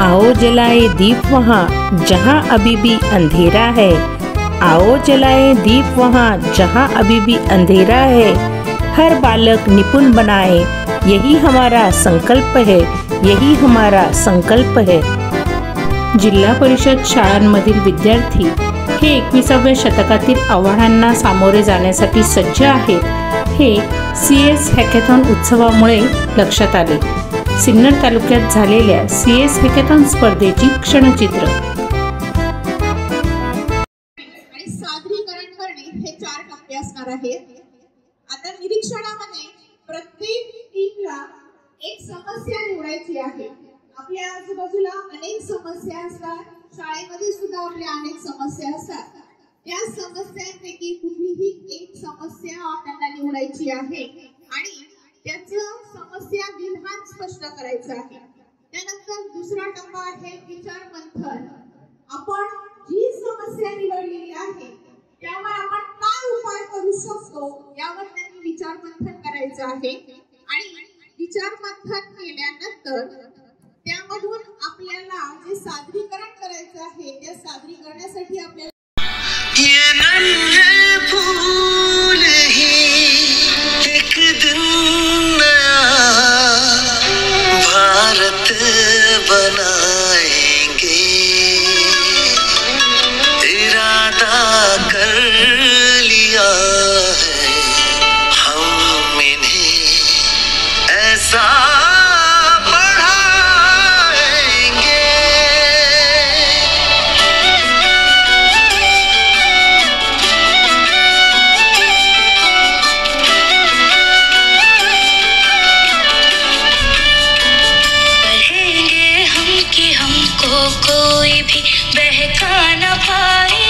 आओ जलाए दीप वहाँ जहाँ अभी भी अंधेरा है। आओ जलाए दीप वहाँ जहाँ अभी भी अंधेरा है। हर बालक निपुण बनाए, यही हमारा संकल्प है, यही हमारा संकल्प है। जिल्हा परिषद शाळांमधील विद्यार्थी हे 21व्या शतकातील आव्हानांना सामोरे जाण्यासाठी सज्ज आहेत, हे CS हॅकेथॉन उत्सवामुळे लक्षात आले। सिन्नर तालुक्यात झालेल्या CS हॅकेथॉन स्पर्धेची क्षणचित्र। आणि सादरीकरण करणे हे 4 टप्पे असणार आहेत। आता निरीक्षणामध्ये प्रत्येक टीमला एक समस्या निवडायची आहे। आपल्या आजूबाजूला अनेक समस्या असतात, शाळेमध्ये सुद्धा आपल्या अनेक समस्या असतात। त्या समस्यांपैकी कुठलीही एक समस्या आपल्याला निवडायची आहे आणि त्याचं समस्या विधान स्पष्ट करायचं आहे। त्यानंतर दुसरा टप्पा आहे विचार मंथन। आपण जी समस्या निवडलेली आहे त्यावर आपण काय उपाय करू शकतो यावर त्यांनी विचार मंथन करायचं आहे आणि विचार मंथन केल्यानंतर त्यामधून आपल्याला जे सादरीकरण करायचं आहे त्या सादरीकरणासाठी आपल्याला ये नन्हे फूल ही एक दिन नया भारत बनाएंगे, इरादा कर लिया है हम इन्हें ऐसा कोई भी बहका न पाए,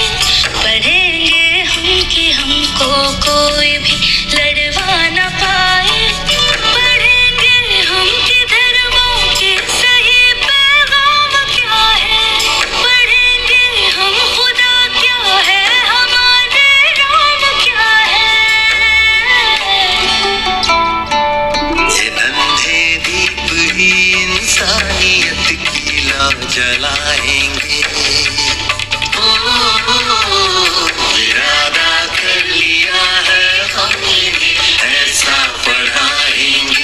पढ़ेंगे हम कि हमको कोई भी लड़वा न पाए, पढ़ेंगे हम कि धर्मों के सही पैगाम क्या है, पढ़ेंगे हम खुदा क्या है, हमारे राम क्या है। ये नन्हे दीप ही इंसानियत की लौ जलाएंगे, इरादा कर लिया है हमने ऐसा पढ़ाएंगे।